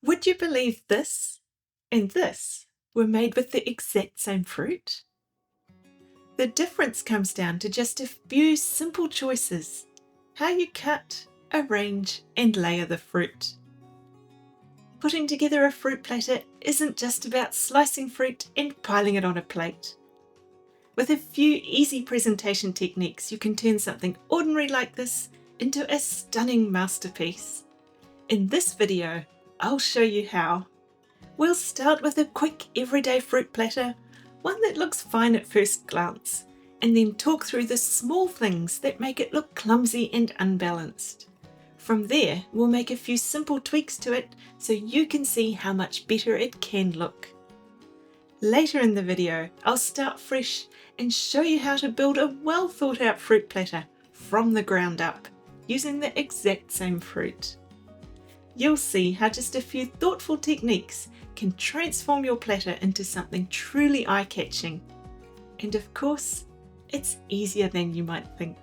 Would you believe this and this were made with the exact same fruit? The difference comes down to just a few simple choices: how you cut, arrange, and layer the fruit. Putting together a fruit platter isn't just about slicing fruit and piling it on a plate. With a few easy presentation techniques, you can turn something ordinary like this into a stunning masterpiece. In this video, I'll show you how. We'll start with a quick everyday fruit platter, one that looks fine at first glance, and then talk through the small things that make it look clumsy and unbalanced. From there, we'll make a few simple tweaks to it so you can see how much better it can look. Later in the video, I'll start fresh and show you how to build a well thought out fruit platter from the ground up, using the exact same fruit. You'll see how just a few thoughtful techniques can transform your platter into something truly eye-catching. And of course, it's easier than you might think.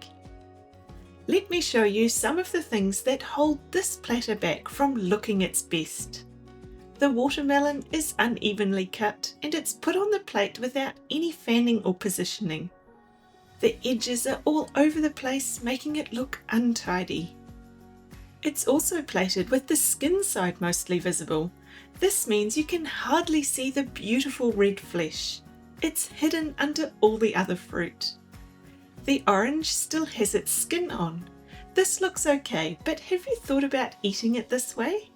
Let me show you some of the things that hold this platter back from looking its best. The watermelon is unevenly cut and it's put on the plate without any fanning or positioning. The edges are all over the place, making it look untidy. It's also plated with the skin side mostly visible. This means you can hardly see the beautiful red flesh. It's hidden under all the other fruit. The orange still has its skin on. This looks okay, but have you thought about eating it this way?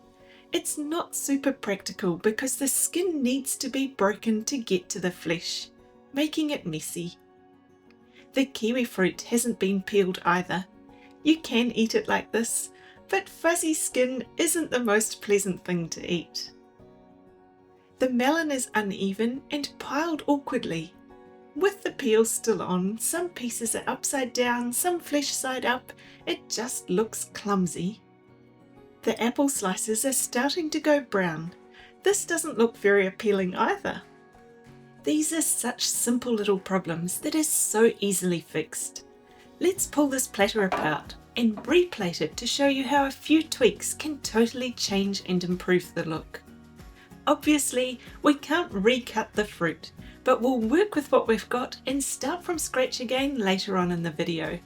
It's not super practical because the skin needs to be broken to get to the flesh, making it messy. The kiwifruit hasn't been peeled either. You can eat it like this, but fuzzy skin isn't the most pleasant thing to eat. The melon is uneven and piled awkwardly. With the peel still on, some pieces are upside down, some flesh side up. It just looks clumsy. The apple slices are starting to go brown. This doesn't look very appealing either. These are such simple little problems that are so easily fixed. Let's pull this platter apart and replate it to show you how a few tweaks can totally change and improve the look. Obviously, we can't recut the fruit, but we'll work with what we've got and start from scratch again later on in the video.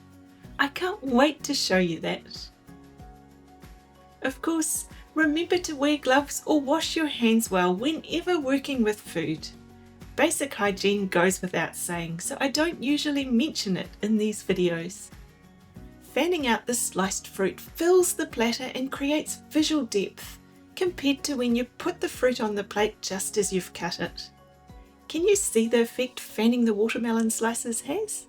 I can't wait to show you that. Of course, remember to wear gloves or wash your hands well whenever working with food. Basic hygiene goes without saying, so I don't usually mention it in these videos. Fanning out the sliced fruit fills the platter and creates visual depth compared to when you put the fruit on the plate just as you've cut it. Can you see the effect fanning the watermelon slices has?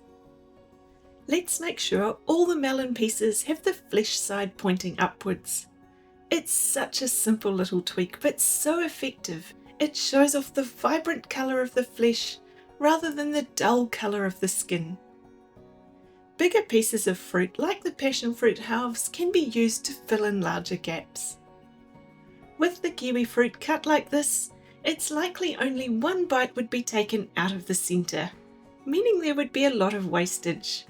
Let's make sure all the melon pieces have the flesh side pointing upwards. It's such a simple little tweak, but so effective. It shows off the vibrant colour of the flesh rather than the dull colour of the skin. Bigger pieces of fruit, like the passion fruit halves, can be used to fill in larger gaps. With the kiwi fruit cut like this, it's likely only one bite would be taken out of the centre, meaning there would be a lot of wastage.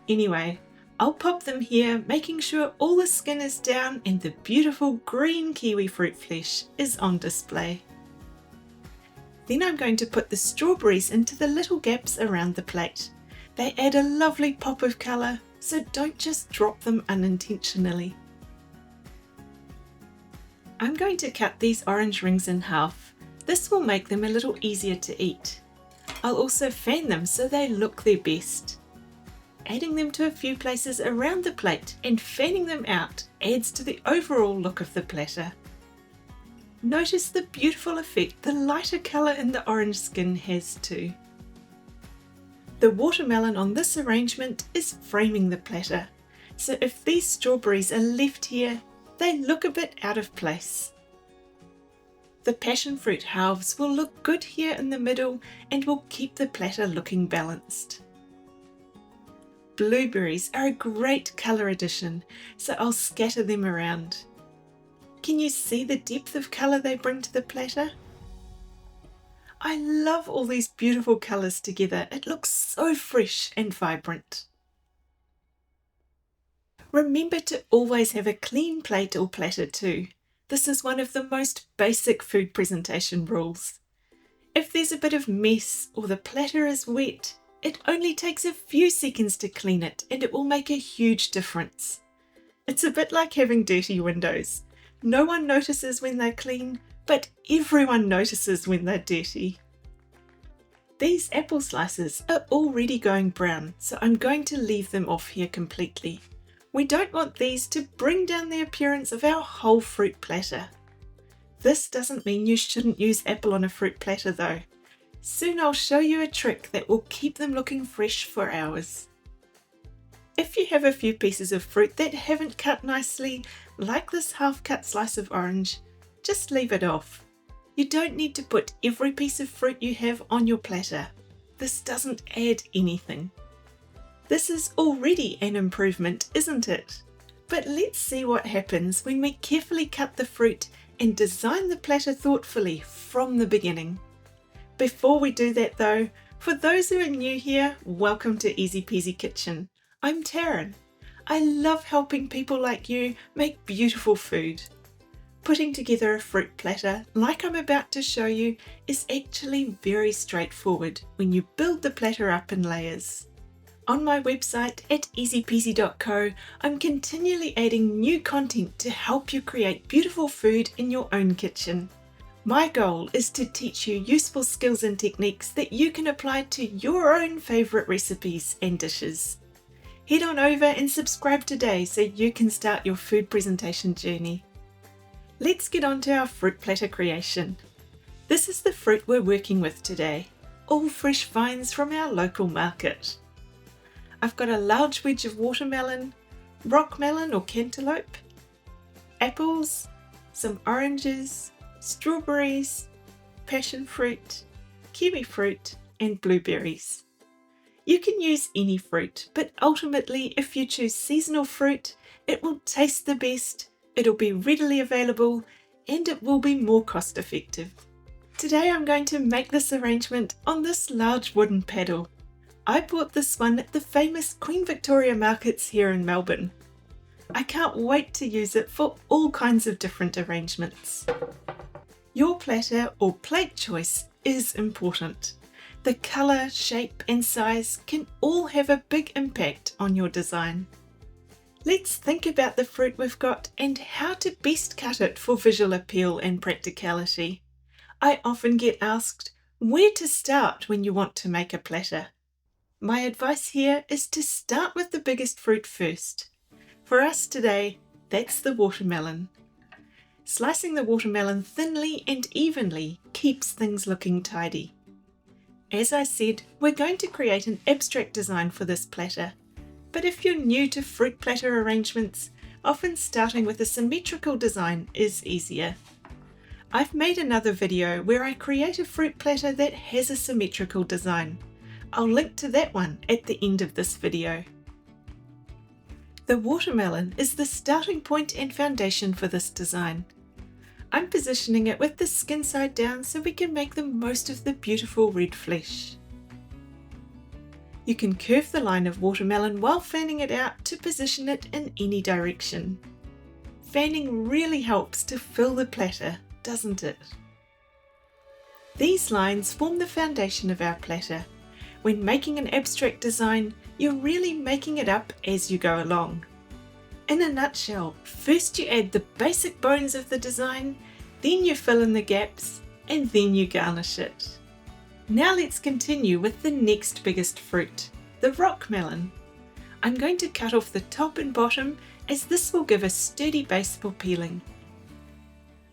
Anyway, I'll pop them here, making sure all the skin is down and the beautiful green kiwi fruit flesh is on display. Then I'm going to put the strawberries into the little gaps around the plate. They add a lovely pop of colour, so don't just drop them unintentionally. I'm going to cut these orange rings in half. This will make them a little easier to eat. I'll also fan them so they look their best. Adding them to a few places around the plate and fanning them out adds to the overall look of the platter. Notice the beautiful effect the lighter colour in the orange skin has too. The watermelon on this arrangement is framing the platter, so if these strawberries are left here, they look a bit out of place. The passion fruit halves will look good here in the middle and will keep the platter looking balanced. Blueberries are a great colour addition, so I'll scatter them around. Can you see the depth of colour they bring to the platter? I love all these beautiful colours together. It looks so fresh and vibrant. Remember to always have a clean plate or platter too. This is one of the most basic food presentation rules. If there's a bit of mess or the platter is wet, it only takes a few seconds to clean it and it will make a huge difference. It's a bit like having dirty windows. No one notices when they're clean, but everyone notices when they're dirty. These apple slices are already going brown, so I'm going to leave them off here completely. We don't want these to bring down the appearance of our whole fruit platter. This doesn't mean you shouldn't use apple on a fruit platter though. Soon I'll show you a trick that will keep them looking fresh for hours. If you have a few pieces of fruit that haven't cut nicely, like this half-cut slice of orange, just leave it off. You don't need to put every piece of fruit you have on your platter. This doesn't add anything. This is already an improvement, isn't it? But let's see what happens when we carefully cut the fruit and design the platter thoughtfully from the beginning. Before we do that though, for those who are new here, welcome to Easy Peasy Kitchen. I'm Taryn. I love helping people like you make beautiful food. Putting together a fruit platter, like I'm about to show you, is actually very straightforward when you build the platter up in layers. On my website at easypeasy.co, I'm continually adding new content to help you create beautiful food in your own kitchen. My goal is to teach you useful skills and techniques that you can apply to your own favourite recipes and dishes. Head on over and subscribe today so you can start your food presentation journey. Let's get on to our fruit platter creation. This is the fruit we're working with today, all fresh vines from our local market. I've got a large wedge of watermelon, rock melon or cantaloupe, apples, some oranges, strawberries, passion fruit, kiwifruit and blueberries. You can use any fruit, but ultimately if you choose seasonal fruit, it will taste the best, it'll be readily available, and it will be more cost effective. Today I'm going to make this arrangement on this large wooden paddle. I bought this one at the famous Queen Victoria markets here in Melbourne. I can't wait to use it for all kinds of different arrangements. Your platter or plate choice is important. The colour, shape and size can all have a big impact on your design. Let's think about the fruit we've got and how to best cut it for visual appeal and practicality. I often get asked where to start when you want to make a platter. My advice here is to start with the biggest fruit first. For us today, that's the watermelon. Slicing the watermelon thinly and evenly keeps things looking tidy. As I said, we're going to create an abstract design for this platter. But if you're new to fruit platter arrangements, often starting with a symmetrical design is easier. I've made another video where I create a fruit platter that has a symmetrical design. I'll link to that one at the end of this video. The watermelon is the starting point and foundation for this design. I'm positioning it with the skin side down so we can make the most of the beautiful red flesh. You can curve the line of watermelon while fanning it out to position it in any direction. Fanning really helps to fill the platter, doesn't it? These lines form the foundation of our platter. When making an abstract design, you're really making it up as you go along. In a nutshell, first you add the basic bones of the design, then you fill in the gaps, and then you garnish it. Now let's continue with the next biggest fruit, the rock melon. I'm going to cut off the top and bottom as this will give a sturdy base for peeling.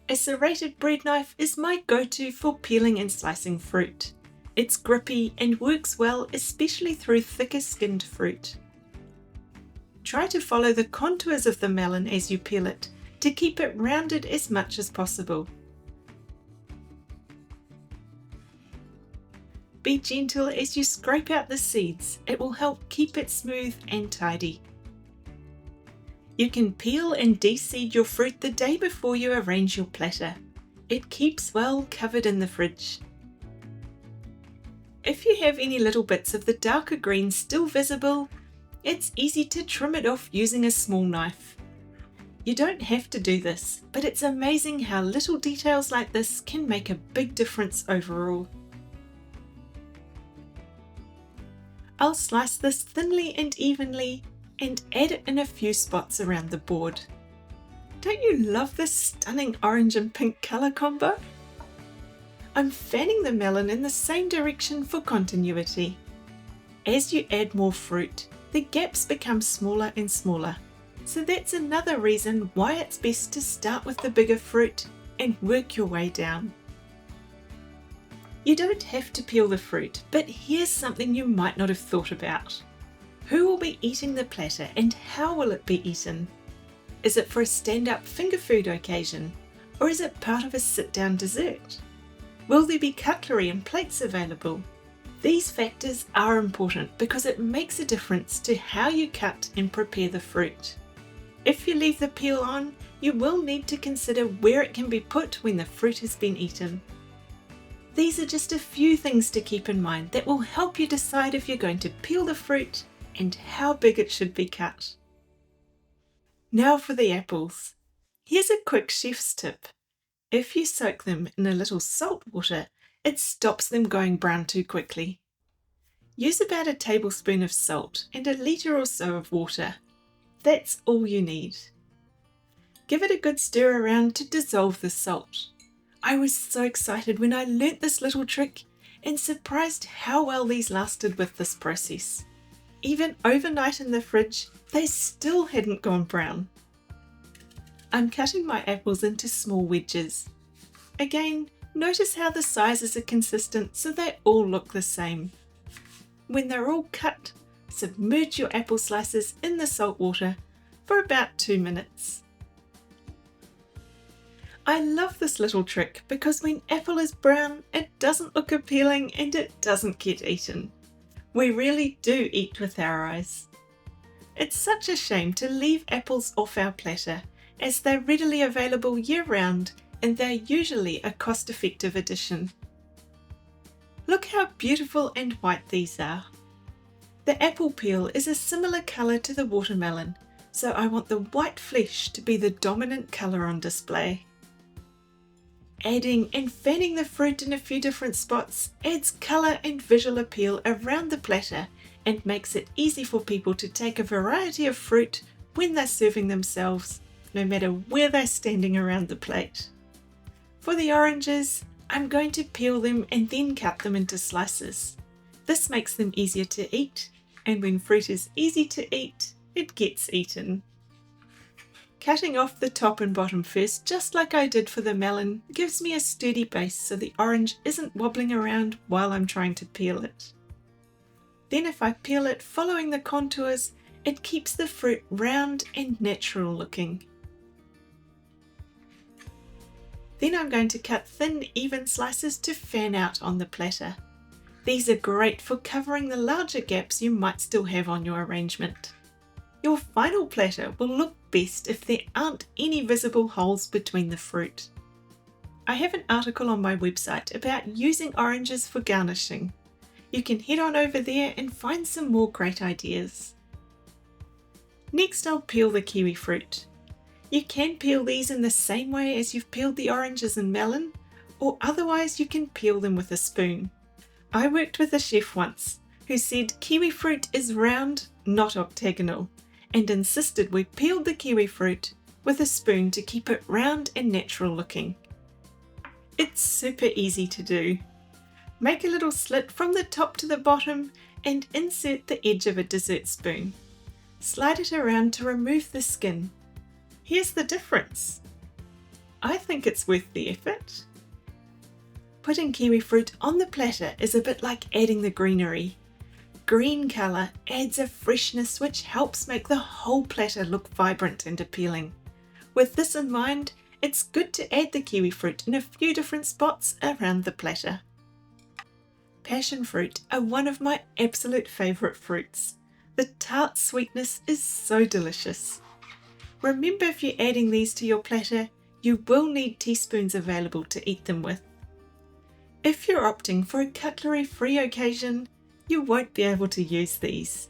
A serrated bread knife is my go-to for peeling and slicing fruit. It's grippy and works well, especially through thicker skinned fruit. Try to follow the contours of the melon as you peel it to keep it rounded as much as possible. Be gentle as you scrape out the seeds, it will help keep it smooth and tidy. You can peel and de-seed your fruit the day before you arrange your platter. It keeps well covered in the fridge. If you have any little bits of the darker green still visible, it's easy to trim it off using a small knife. You don't have to do this, but it's amazing how little details like this can make a big difference overall. I'll slice this thinly and evenly and add it in a few spots around the board. Don't you love this stunning orange and pink colour combo? I'm fanning the melon in the same direction for continuity. As you add more fruit, the gaps become smaller and smaller. So that's another reason why it's best to start with the bigger fruit and work your way down. You don't have to peel the fruit, but here's something you might not have thought about. Who will be eating the platter and how will it be eaten? Is it for a stand-up finger food occasion, or is it part of a sit-down dessert? Will there be cutlery and plates available? These factors are important because it makes a difference to how you cut and prepare the fruit. If you leave the peel on, you will need to consider where it can be put when the fruit has been eaten. These are just a few things to keep in mind that will help you decide if you're going to peel the fruit and how big it should be cut. Now for the apples. Here's a quick chef's tip. If you soak them in a little salt water, it stops them going brown too quickly. Use about a tablespoon of salt and a litre or so of water. That's all you need. Give it a good stir around to dissolve the salt. I was so excited when I learnt this little trick and surprised how well these lasted with this process. Even overnight in the fridge, they still hadn't gone brown. I'm cutting my apples into small wedges. Again, notice how the sizes are consistent so they all look the same. When they're all cut, submerge your apple slices in the salt water for about 2 minutes. I love this little trick because when apple is brown, it doesn't look appealing and it doesn't get eaten. We really do eat with our eyes. It's such a shame to leave apples off our platter as they're readily available year-round and they're usually a cost-effective addition. Look how beautiful and white these are. The apple peel is a similar colour to the watermelon, so I want the white flesh to be the dominant colour on display. Adding and fanning the fruit in a few different spots adds colour and visual appeal around the platter and makes it easy for people to take a variety of fruit when they're serving themselves, no matter where they're standing around the plate. For the oranges, I'm going to peel them and then cut them into slices. This makes them easier to eat, and when fruit is easy to eat, it gets eaten. Cutting off the top and bottom first, just like I did for the melon, gives me a sturdy base so the orange isn't wobbling around while I'm trying to peel it. Then if I peel it following the contours, it keeps the fruit round and natural looking. Then I'm going to cut thin, even slices to fan out on the platter. These are great for covering the larger gaps you might still have on your arrangement. Your final platter will look best if there aren't any visible holes between the fruit. I have an article on my website about using oranges for garnishing. You can head on over there and find some more great ideas. Next, I'll peel the kiwi fruit. You can peel these in the same way as you've peeled the oranges and melon, or otherwise you can peel them with a spoon. I worked with a chef once who said kiwi fruit is round, not octagonal, and insisted we peeled the kiwi fruit with a spoon to keep it round and natural looking. It's super easy to do. Make a little slit from the top to the bottom and insert the edge of a dessert spoon. Slide it around to remove the skin. Here's the difference. I think it's worth the effort. Putting kiwi fruit on the platter is a bit like adding the greenery. Green colour adds a freshness which helps make the whole platter look vibrant and appealing. With this in mind, it's good to add the kiwi fruit in a few different spots around the platter. Passion fruit are one of my absolute favourite fruits. The tart sweetness is so delicious. Remember, if you're adding these to your platter, you will need teaspoons available to eat them with. If you're opting for a cutlery-free occasion, you won't be able to use these.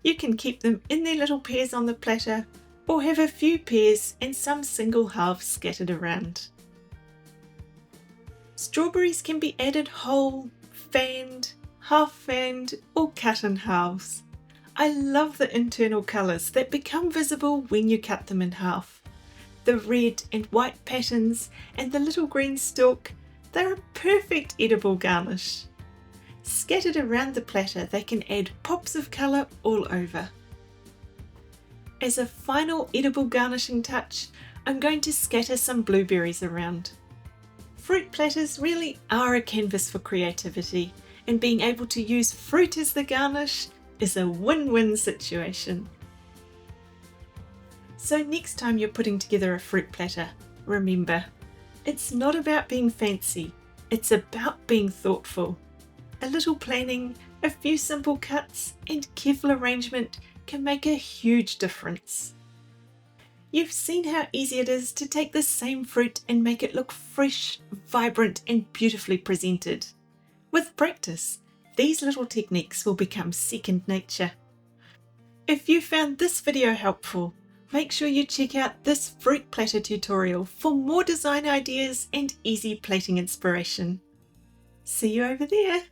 You can keep them in their little pairs on the platter, or have a few pairs and some single halves scattered around. Strawberries can be added whole, fanned, half fanned, or cut in halves. I love the internal colours that become visible when you cut them in half. The red and white patterns and the little green stalk, they're a perfect edible garnish. Scattered around the platter, they can add pops of colour all over. As a final edible garnishing touch, I'm going to scatter some blueberries around. Fruit platters really are a canvas for creativity, and being able to use fruit as the garnish is a win-win situation. So next time you're putting together a fruit platter, remember, it's not about being fancy, it's about being thoughtful. A little planning, a few simple cuts, and careful arrangement can make a huge difference. You've seen how easy it is to take the same fruit and make it look fresh, vibrant, and beautifully presented. With practice, these little techniques will become second nature. If you found this video helpful, make sure you check out this fruit platter tutorial for more design ideas and easy plating inspiration. See you over there!